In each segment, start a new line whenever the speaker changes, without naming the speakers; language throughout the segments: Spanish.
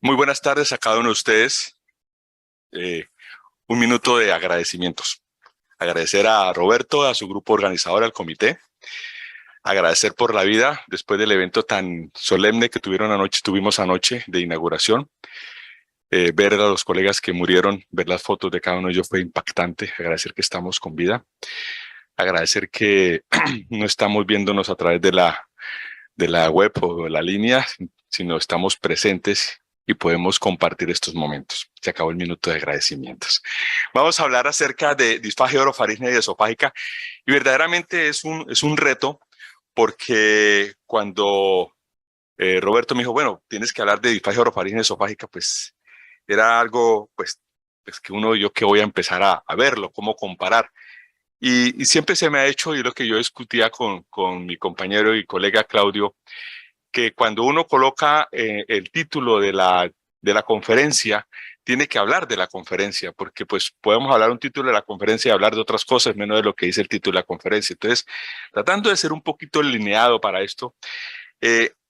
Muy buenas tardes a cada uno de ustedes. Eh, un minuto de agradecimientos. Agradecer a Roberto, a su grupo organizador, al comité. Agradecer por la vida después del evento tan solemne que tuvimos anoche de inauguración. Ver a los colegas que murieron, ver las fotos de cada uno de ellos fue impactante. Agradecer que estamos con vida. Agradecer que no estamos viéndonos a través de la web o de la línea, sino estamos presentes y podemos compartir estos momentos. Se acabó el minuto de agradecimientos. Vamos a hablar acerca de disfagia orofaríngea y esofágica, y verdaderamente es un reto porque cuando Roberto me dijo, bueno, tienes que hablar de disfagia orofaríngea y esofágica, pues era algo pues que yo que voy a empezar a verlo, cómo comparar. Y siempre se me ha hecho, y lo que yo discutía con mi compañero y colega Claudio, que cuando uno coloca el título de la conferencia, tiene que hablar de la conferencia, porque pues podemos hablar un título de la conferencia y hablar de otras cosas, menos de lo que dice el título de la conferencia. Entonces, tratando de ser un poquito lineado para esto,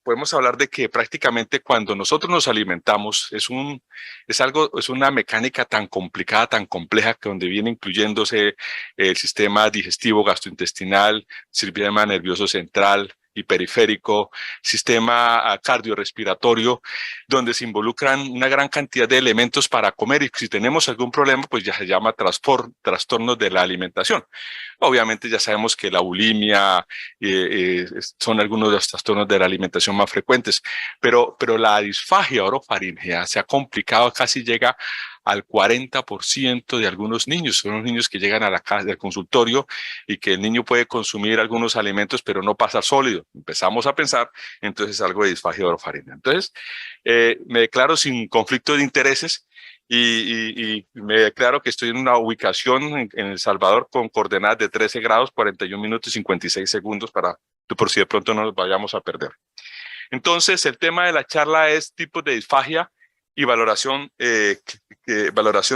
podemos hablar de que prácticamente cuando nosotros nos alimentamos es una mecánica tan complicada, tan compleja, que donde viene incluyéndose el sistema digestivo, gastrointestinal, sistema nervioso central y periférico, sistema cardiorrespiratorio, donde se involucran una gran cantidad de elementos para comer, y si tenemos algún problema, pues ya se llama trastornos de la alimentación. Obviamente ya sabemos que la bulimia son algunos de los trastornos de la alimentación más frecuentes, pero la disfagia orofaríngea se ha complicado, casi llega al 40% de algunos niños. Son los niños que llegan a la casa del consultorio y que el niño puede consumir algunos alimentos, pero no pasa sólido. Empezamos a pensar, entonces, algo de disfagia orofaríngea. Entonces, me declaro sin conflicto de intereses y me declaro que estoy en una ubicación en El Salvador con coordenadas de 13 grados, 41 minutos y 56 segundos por si de pronto no nos vayamos a perder. Entonces, el tema de la charla es tipos de disfagia y valoración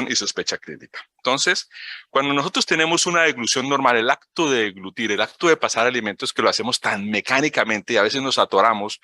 y sospecha clínica. Entonces, cuando nosotros tenemos una deglución normal, el acto de deglutir, el acto de pasar alimentos, que lo hacemos tan mecánicamente y a veces nos atoramos,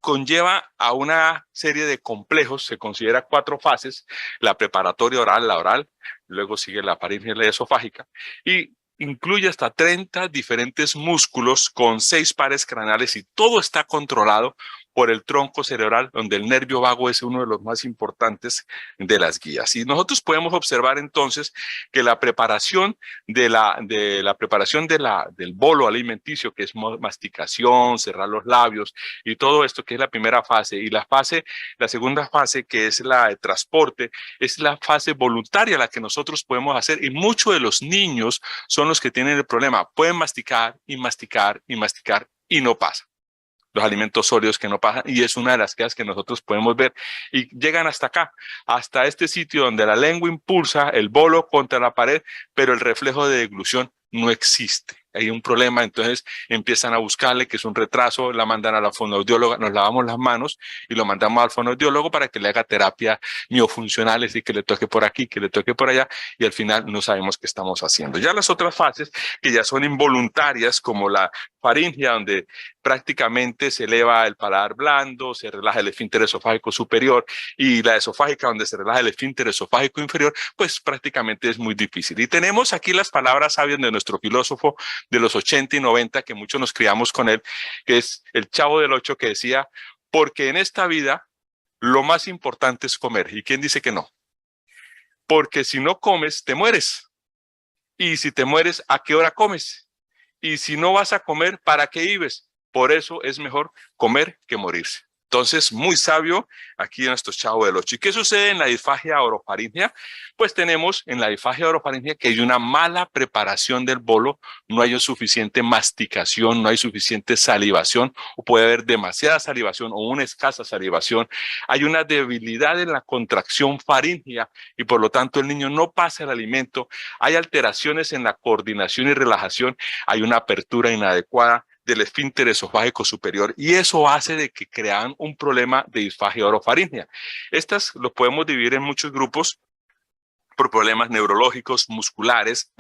conlleva a una serie de complejos. Se considera 4 fases: la preparatoria oral, la oral, luego sigue la faríngea y la esofágica, y incluye hasta 30 diferentes músculos con 6 pares craneales, y todo está controlado por el tronco cerebral, donde el nervio vago es uno de los más importantes de las guías. Y nosotros podemos observar entonces que la preparación del bolo alimenticio, que es masticación, cerrar los labios y todo esto, que es la primera fase, y la segunda fase, que es la de transporte, es la fase voluntaria, la que nosotros podemos hacer, y muchos de los niños son los que tienen el problema. Pueden masticar y masticar y masticar y no pasa. Los alimentos sólidos que no pasan, y es una de las quejas que nosotros podemos ver, y llegan hasta acá, hasta este sitio donde la lengua impulsa el bolo contra la pared, pero el reflejo de deglución no existe. Hay un problema, entonces empiezan a buscarle, que es un retraso, la mandan a la fonoaudióloga, nos lavamos las manos y lo mandamos al fonoaudiólogo para que le haga terapia miofuncional, es decir, que le toque por aquí, que le toque por allá, y al final no sabemos qué estamos haciendo. Ya las otras fases, que ya son involuntarias, como la faringia, donde prácticamente se eleva el paladar blando, se relaja el esfínter esofágico superior, y la esofágica, donde se relaja el esfínter esofágico inferior, pues prácticamente es muy difícil. Y tenemos aquí las palabras sabias de nuestro filósofo de los 80 y 90, que muchos nos criamos con él, que es el Chavo del Ocho, que decía: porque en esta vida lo más importante es comer. ¿Y quién dice que no? Porque si no comes, te mueres. Y si te mueres, ¿a qué hora comes? Y si no vas a comer, ¿para qué vives? Por eso es mejor comer que morirse. Entonces, muy sabio aquí nuestro Chavo del Ocho. ¿Y qué sucede en la disfagia orofaríngea? Pues tenemos en la disfagia orofaríngea que hay una mala preparación del bolo, no hay suficiente masticación, no hay suficiente salivación, o puede haber demasiada salivación o una escasa salivación. Hay una debilidad en la contracción faríngea, y por lo tanto el niño no pasa el alimento. Hay alteraciones en la coordinación y relajación, hay una apertura inadecuada del esfínter esofágico superior, y eso hace de que crean un problema de disfagia orofaríngea. Estas lo podemos dividir en muchos grupos, por problemas neurológicos, musculares,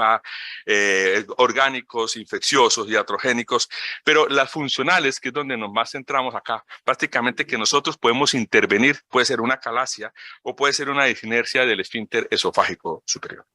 orgánicos, infecciosos, iatrogénicos, pero las funcionales, que es donde nos más centramos acá, prácticamente que nosotros podemos intervenir, puede ser una calasia o puede ser una discinercia del esfínter esofágico superior.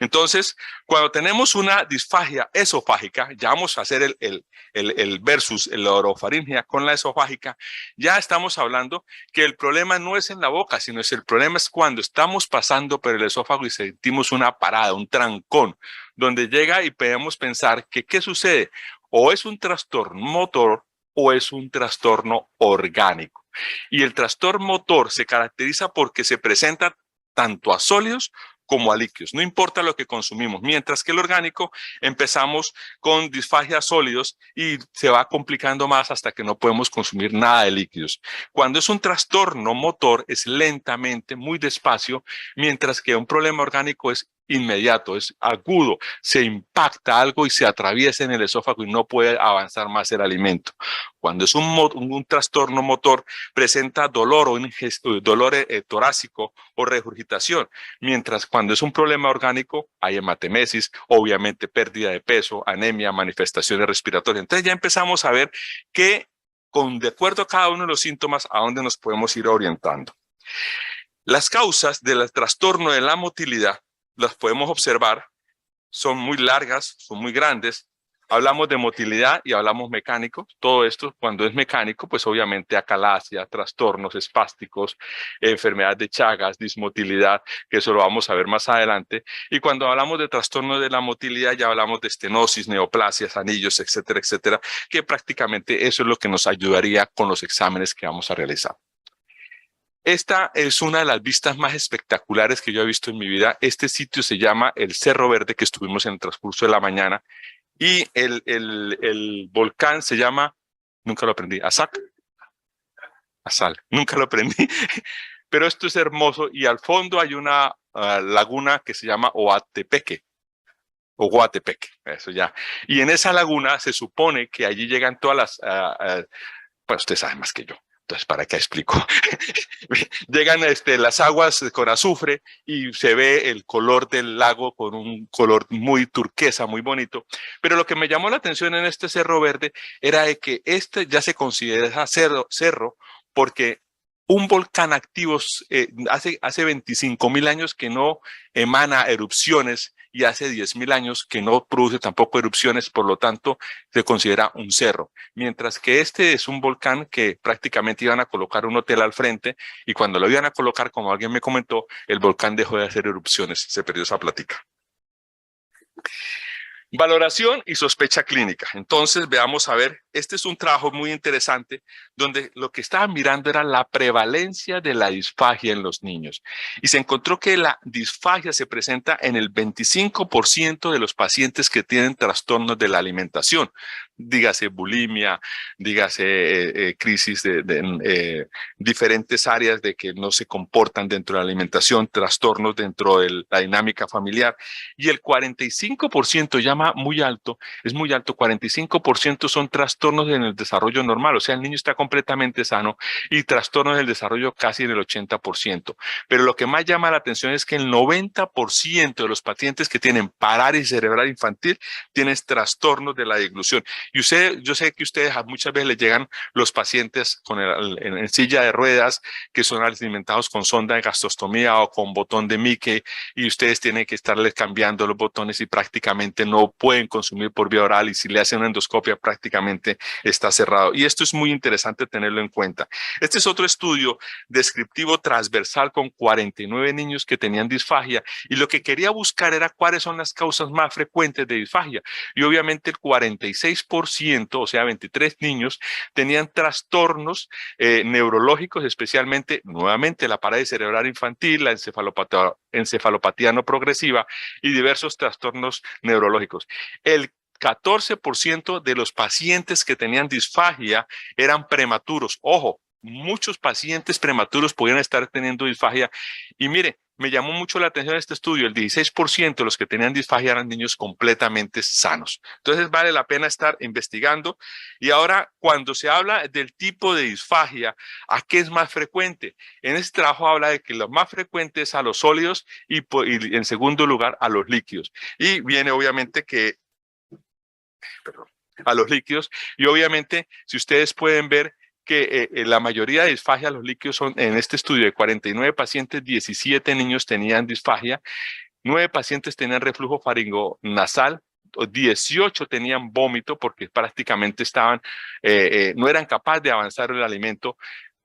Entonces, cuando tenemos una disfagia esofágica, ya vamos a hacer el versus la orofaringia con la esofágica, ya estamos hablando que el problema no es en la boca, sino el problema es cuando estamos pasando por el esófago y sentimos una parada, un trancón, donde llega y podemos pensar que ¿qué sucede? O es un trastorno motor o es un trastorno orgánico. Y el trastorno motor se caracteriza porque se presenta tanto a sólidos como a líquidos, no importa lo que consumimos, mientras que el orgánico empezamos con disfagia sólidos y se va complicando más hasta que no podemos consumir nada de líquidos. Cuando es un trastorno motor es lentamente, muy despacio, mientras que un problema orgánico es inmediato, es agudo, se impacta algo y se atraviesa en el esófago y no puede avanzar más el alimento. Cuando es un trastorno motor, presenta dolor o dolor torácico o regurgitación, mientras cuando es un problema orgánico hay hematemesis, obviamente pérdida de peso, anemia, manifestaciones respiratorias. Entonces ya empezamos a ver que de acuerdo a cada uno de los síntomas, a dónde nos podemos ir orientando. Las causas del trastorno de la motilidad las podemos observar, son muy largas, son muy grandes. Hablamos de motilidad y hablamos mecánico. Todo esto, cuando es mecánico, pues obviamente acalasia, trastornos espásticos, enfermedad de Chagas, dismotilidad, que eso lo vamos a ver más adelante. Y cuando hablamos de trastorno de la motilidad, ya hablamos de estenosis, neoplasias, anillos, etcétera, etcétera, que prácticamente eso es lo que nos ayudaría con los exámenes que vamos a realizar. Esta es una de las vistas más espectaculares que yo he visto en mi vida. Este sitio se llama el Cerro Verde, que estuvimos en el transcurso de la mañana, y el volcán se llama, nunca lo aprendí, Azac, Azal, nunca lo aprendí, pero esto es hermoso y al fondo hay una laguna que se llama Oatepeque, o Guatepeque, eso ya. Y en esa laguna se supone que allí llegan todas las, pues usted sabe más que yo. Entonces, ¿para qué explico? Llegan las aguas con azufre y se ve el color del lago con un color muy turquesa, muy bonito. Pero lo que me llamó la atención en este Cerro Verde era de que este ya se considera cerro porque un volcán activo hace 25.000 años que no emana erupciones y hace 10.000 años que no produce tampoco erupciones, por lo tanto se considera un cerro. Mientras que este es un volcán que prácticamente iban a colocar un hotel al frente y cuando lo iban a colocar, como alguien me comentó, el volcán dejó de hacer erupciones, se perdió esa plática. Valoración y sospecha clínica. Entonces, veamos a ver, este es un trabajo muy interesante donde lo que estaban mirando era la prevalencia de la disfagia en los niños. Y se encontró que la disfagia se presenta en el 25% de los pacientes que tienen trastornos de la alimentación. Dígase bulimia, dígase crisis de diferentes áreas de que no se comportan dentro de la alimentación, trastornos dentro de la dinámica familiar. Y el 45% llama muy alto, es muy alto, 45% son trastornos en el desarrollo normal, o sea, el niño está completamente sano y trastornos del desarrollo casi en el 80%. Pero lo que más llama la atención es que el 90% de los pacientes que tienen parálisis cerebral infantil tienen trastornos de la deglución. Y yo sé que ustedes muchas veces les llegan los pacientes en silla de ruedas que son alimentados con sonda de gastrostomía o con botón de Mickey y ustedes tienen que estarles cambiando los botones y prácticamente no pueden consumir por vía oral y si le hacen una endoscopia prácticamente está cerrado. Y esto es muy interesante tenerlo en cuenta. Este es otro estudio descriptivo transversal con 49 niños que tenían disfagia y lo que quería buscar era cuáles son las causas más frecuentes de disfagia. Y obviamente el 46%, o sea, 23 niños, tenían trastornos neurológicos, especialmente, nuevamente, la parálisis cerebral infantil, la encefalopatía no progresiva y diversos trastornos neurológicos. El 14% de los pacientes que tenían disfagia eran prematuros. Ojo, muchos pacientes prematuros podían estar teniendo disfagia. Y mire, me llamó mucho la atención este estudio, el 16% de los que tenían disfagia eran niños completamente sanos. Entonces vale la pena estar investigando. Y ahora, cuando se habla del tipo de disfagia, ¿a qué es más frecuente? En este trabajo habla de que lo más frecuente es a los sólidos y en segundo lugar a los líquidos. Y viene obviamente que, perdón, a los líquidos. Y obviamente, si ustedes pueden ver que la mayoría de disfagia, los líquidos son, en este estudio de 49 pacientes, 17 niños tenían disfagia, 9 pacientes tenían reflujo faringonasal, 18 tenían vómito porque prácticamente no eran capaces de avanzar el alimento.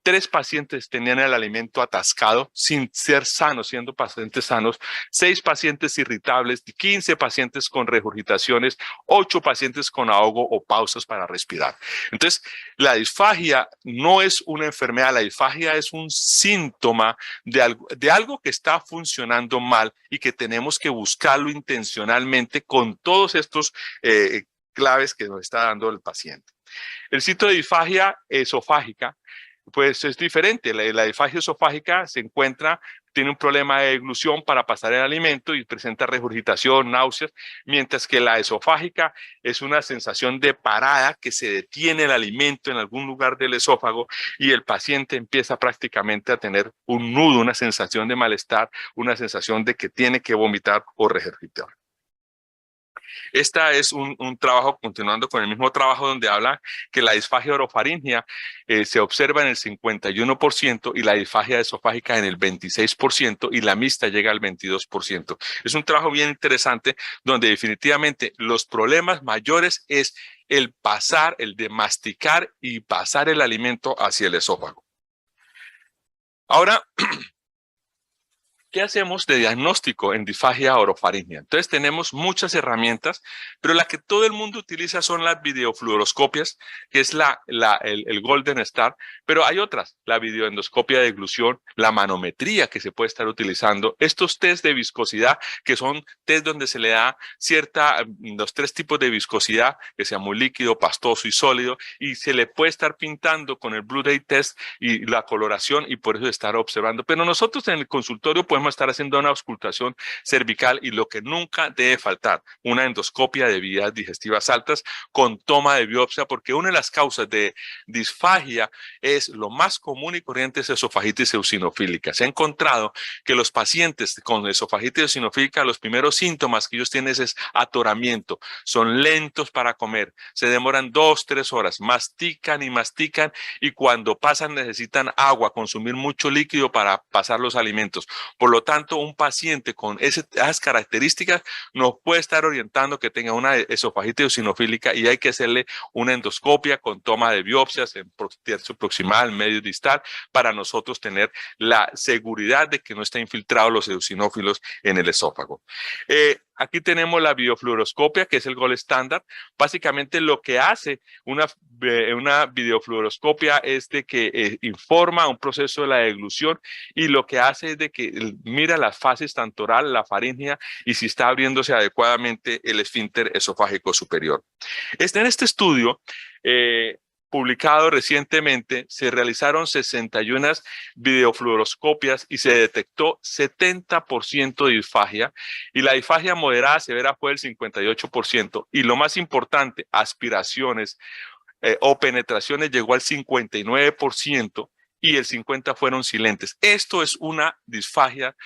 3 pacientes tenían el alimento atascado sin ser sanos, siendo pacientes sanos. 6 pacientes irritables, 15 pacientes con regurgitaciones, 8 pacientes con ahogo o pausas para respirar. Entonces, la disfagia no es una enfermedad, la disfagia es un síntoma de algo que está funcionando mal y que tenemos que buscarlo intencionalmente con todos estos claves que nos está dando el paciente. El sitio de disfagia esofágica pues es diferente. La disfagia esofágica tiene un problema de deglución para pasar el alimento y presenta regurgitación, náuseas, mientras que la esofágica es una sensación de parada que se detiene el alimento en algún lugar del esófago y el paciente empieza prácticamente a tener un nudo, una sensación de malestar, una sensación de que tiene que vomitar o regurgitar. Esta es un trabajo, continuando con el mismo trabajo, donde habla que la disfagia orofaringea se observa en el 51% y la disfagia esofágica en el 26% y la mixta llega al 22%. Es un trabajo bien interesante donde definitivamente los problemas mayores es el de masticar y pasar el alimento hacia el esófago. Ahora, ¿qué hacemos de diagnóstico en disfagia orofaringea? Entonces tenemos muchas herramientas, pero la que todo el mundo utiliza son las videofluoroscopias, que es el Golden Star, pero hay otras, la videoendoscopia de deglución, la manometría que se puede estar utilizando, estos test de viscosidad, que son test donde se le da los 3 tipos de viscosidad, que sea muy líquido, pastoso y sólido, y se le puede estar pintando con el Blue Day Test y la coloración y por eso estar observando. Pero nosotros en el consultorio podemos estar haciendo una auscultación cervical y lo que nunca debe faltar, una endoscopia de vías digestivas altas con toma de biopsia, porque una de las causas de disfagia es lo más común y corriente es esofagitis eosinofílica. Se ha encontrado que los pacientes con esofagitis eosinofílica, los primeros síntomas que ellos tienen es atoramiento, son lentos para comer, se demoran 2-3 horas, mastican y cuando pasan necesitan agua, consumir mucho líquido para pasar los alimentos. Por lo tanto, un paciente con esas características nos puede estar orientando que tenga una esofagitis eosinofílica y hay que hacerle una endoscopia con toma de biopsias en tercio proximal, medio distal, para nosotros tener la seguridad de que no está infiltrado los eosinófilos en el esófago. Aquí tenemos la videofluoroscopia, que es el gold estándar. Básicamente lo que hace una videofluoroscopia es de que informa un proceso de la deglución y lo que hace es de que mira las fases tanto oral, la faríngea y si está abriéndose adecuadamente el esfínter esofágico superior. En este estudio, publicado recientemente, se realizaron 61 videofluoroscopias y se detectó 70% de disfagia y la disfagia moderada severa fue el 58% y lo más importante, aspiraciones o penetraciones llegó al 59% y el 50% fueron silentes. Esto es una disfagia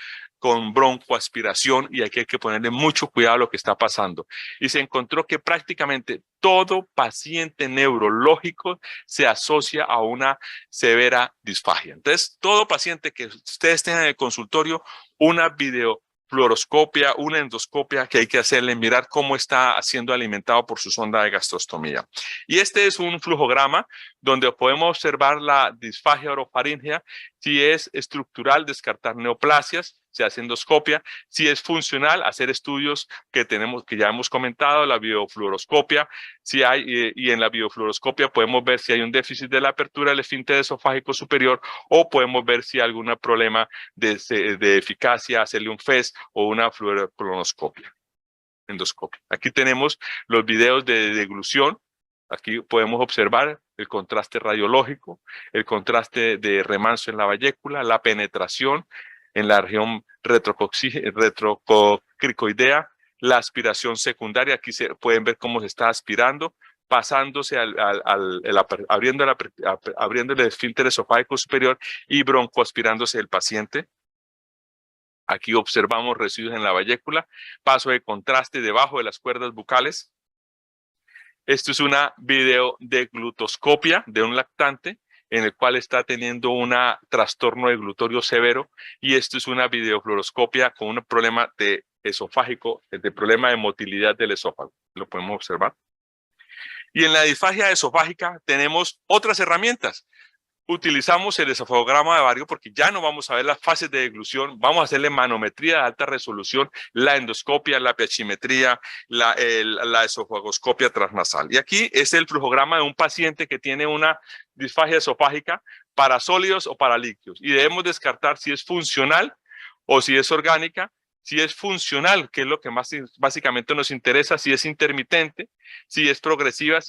con broncoaspiración y aquí hay que ponerle mucho cuidado a lo que está pasando. Y se encontró que prácticamente todo paciente neurológico se asocia a una severa disfagia. Entonces, todo paciente que ustedes tengan en el consultorio, una videofluoroscopia, una endoscopia que hay que hacerle, mirar cómo está siendo alimentado por su sonda de gastrostomía. Y este es un flujograma donde podemos observar la disfagia orofaríngea. Si es estructural, descartar neoplasias, se hace endoscopia. Si es funcional, hacer estudios que ya hemos comentado, la biofluoroscopia. Y en la biofluoroscopia podemos ver si hay un déficit de la apertura del esfínter esofágico superior o podemos ver si hay algún problema de eficacia, hacerle un FES o una fluorocolonoscopia, endoscopia. Aquí tenemos los videos de deglución. Aquí podemos observar el contraste radiológico, el contraste de remanso en la vallécula, la penetración, en la región retrocricoidea, la aspiración secundaria, aquí se pueden ver cómo se está aspirando, pasándose abriendo el esfínter esofágico superior y broncoaspirándose el paciente. Aquí observamos residuos en la vallécula, paso de contraste debajo de las cuerdas bucales. Esto es una videodeglutoscopia de un lactante en el cual está teniendo un trastorno de glutorio severo, y esto es una videofluoroscopia con un problema de esofágico, de problema de motilidad del esófago. Lo podemos observar. Y en la disfagia esofágica tenemos otras herramientas. Utilizamos el esofagograma de Barrio porque ya no vamos a ver las fases de deglución, vamos a hacerle manometría de alta resolución, la endoscopia, la pH-metría, la esofagoscopia transnasal. Y aquí es el flujograma de un paciente que tiene una disfagia esofágica para sólidos o para líquidos, y debemos descartar si es funcional o si es orgánica. Si es funcional, que es lo que más básicamente nos interesa, si es intermitente, si es progresiva,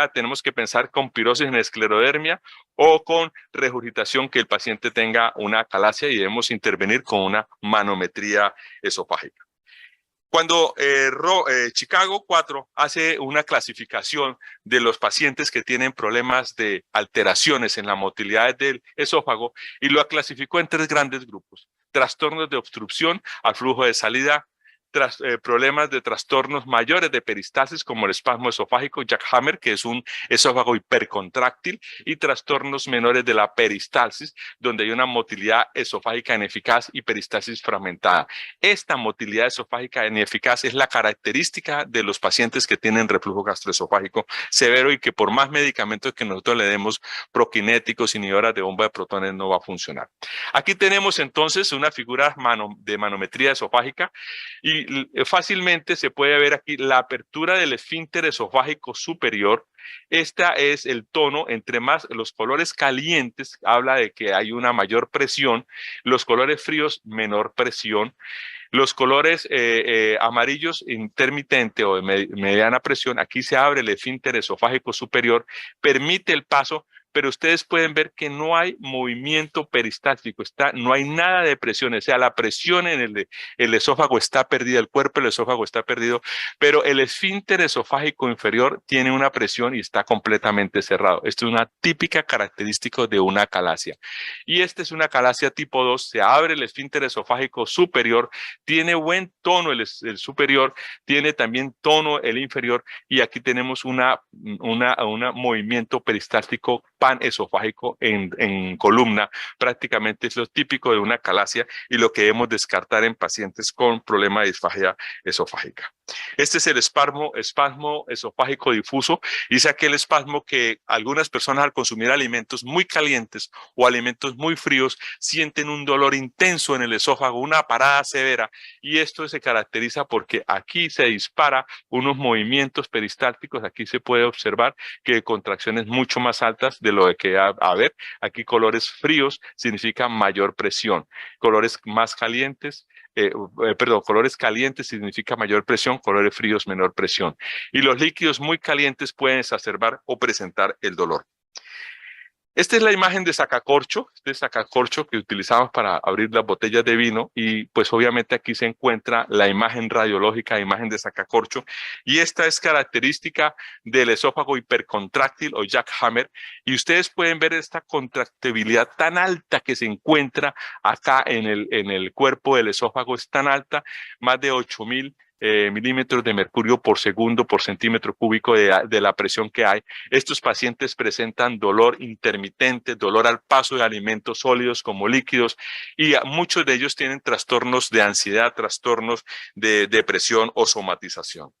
tenemos que pensar con pirosis en esclerodermia o con regurgitación, que el paciente tenga una acalasia, y debemos intervenir con una manometría esofágica. Cuando Chicago 4 hace una clasificación de los pacientes que tienen problemas de alteraciones en la motilidad del esófago, y lo clasificó en 3 grandes grupos: trastornos de obstrucción al flujo de salida, problemas de trastornos mayores de peristalsis como el espasmo esofágico, Jack Hammer, que es un esófago hipercontráctil, y trastornos menores de la peristalsis, donde hay una motilidad esofágica ineficaz y peristalsis fragmentada. Esta motilidad esofágica ineficaz es la característica de los pacientes que tienen reflujo gastroesofágico severo y que por más medicamentos que nosotros le demos, prokinéticos, inhibidoras de bomba de protones, no va a funcionar. Aquí tenemos entonces una figura de manometría esofágica, y fácilmente se puede ver aquí la apertura del esfínter esofágico superior. Esta es el tono, entre más los colores calientes habla de que hay una mayor presión, los colores fríos menor presión, los colores amarillos intermitente o de mediana presión, aquí se abre el esfínter esofágico superior, permite el paso, pero ustedes pueden ver que no hay movimiento peristáltico, no hay nada de presión, o sea, la presión en el esófago está perdida, el cuerpo del esófago está perdido, pero el esfínter esofágico inferior tiene una presión y está completamente cerrado. Esto es una típica característica de una acalasia. Y esta es una acalasia tipo 2, se abre el esfínter esofágico superior, tiene buen tono el superior, tiene también tono el inferior, y aquí tenemos un movimiento peristáltico panesofágico en columna. Prácticamente es lo típico de una acalasia y lo que debemos descartar en pacientes con problema de disfagia esofágica. Este es el espasmo esofágico difuso, y es aquel espasmo que algunas personas al consumir alimentos muy calientes o alimentos muy fríos sienten un dolor intenso en el esófago, una parada severa, y esto se caracteriza porque aquí se dispara unos movimientos peristálticos. Aquí se puede observar que contracciones mucho más altas de lo que ver. Aquí colores fríos significa mayor presión, colores más calientes, colores calientes significa mayor presión, colores fríos menor presión, y los líquidos muy calientes pueden exacerbar o presentar el dolor. Esta es la imagen de sacacorcho, que utilizamos para abrir las botellas de vino, y pues obviamente aquí se encuentra la imagen radiológica, imagen de sacacorcho, y esta es característica del esófago hipercontráctil o Jack Hammer, y ustedes pueden ver esta contractibilidad tan alta que se encuentra acá en el cuerpo del esófago. Es tan alta, más de 8.000 milímetros de mercurio por segundo por centímetro cúbico de la presión que hay. Estos pacientes presentan dolor intermitente, dolor al paso de alimentos sólidos como líquidos, y muchos de ellos tienen trastornos de ansiedad, trastornos de depresión o somatización.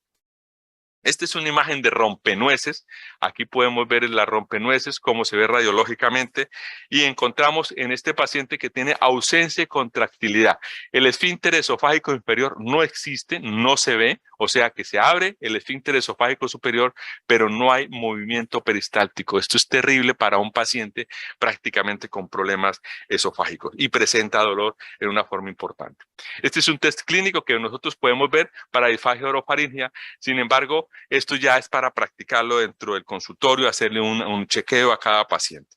Esta es una imagen de rompenueces. Aquí podemos ver la rompenueces, cómo se ve radiológicamente, y encontramos en este paciente que tiene ausencia de contractilidad. El esfínter esofágico inferior no existe, no se ve, o sea que se abre el esfínter esofágico superior, pero no hay movimiento peristáltico. Esto es terrible para un paciente prácticamente con problemas esofágicos, y presenta dolor en una forma importante. Este es un test clínico que nosotros podemos ver para disfagia orofaringea. Sin embargo, esto ya es para practicarlo dentro del consultorio, hacerle un chequeo a cada paciente.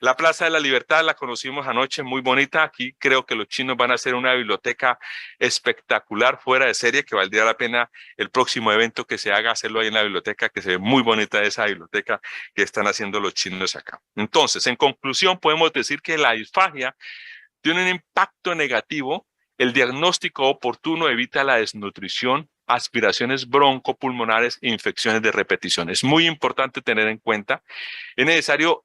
La Plaza de la Libertad la conocimos anoche, muy bonita. Aquí creo que los chinos van a hacer una biblioteca espectacular, fuera de serie, que valdría la pena el próximo evento que se haga, hacerlo ahí en la biblioteca, que se ve muy bonita esa biblioteca que están haciendo los chinos acá. Entonces, en conclusión, podemos decir que la disfagia tiene un impacto negativo. El diagnóstico oportuno evita la desnutrición, aspiraciones broncopulmonares e infecciones de repetición. Es muy importante tener en cuenta. Es necesario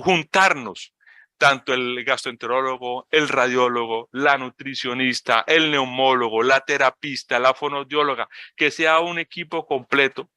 juntarnos, tanto el gastroenterólogo, el radiólogo, la nutricionista, el neumólogo, la terapista, la fonoaudióloga, que sea un equipo completo,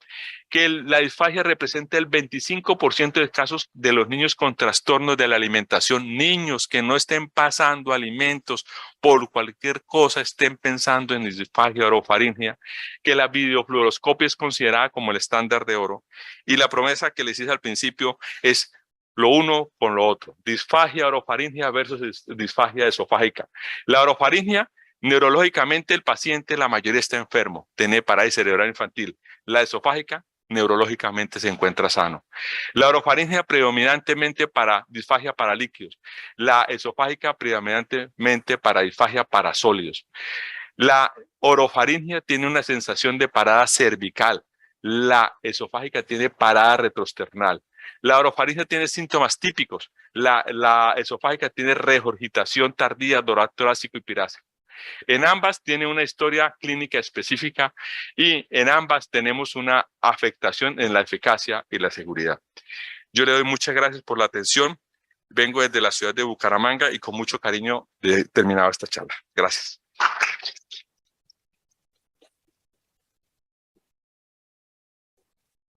que la disfagia representa el 25% de casos de los niños con trastornos de la alimentación, niños que no estén pasando alimentos por cualquier cosa, estén pensando en disfagia orofaringia, que la videofluoroscopia es considerada como el estándar de oro, y la promesa que les hice al principio es lo uno con lo otro, disfagia orofaringia versus disfagia esofágica. La orofaringia, neurológicamente el paciente, la mayoría está enfermo, tiene parálisis cerebral infantil. La esofágica, neurológicamente se encuentra sano. La orofaringia predominantemente para disfagia para líquidos. La esofágica predominantemente para disfagia para sólidos. La orofaringia tiene una sensación de parada cervical. La esofágica tiene parada retrosternal. La orofaringia tiene síntomas típicos. La esofágica tiene regurgitación tardía, dolor torácico y pirásico. En ambas tiene una historia clínica específica y en ambas tenemos una afectación en la eficacia y la seguridad. Yo le doy muchas gracias por la atención. Vengo desde la ciudad de Bucaramanga y con mucho cariño he terminado esta charla. Gracias.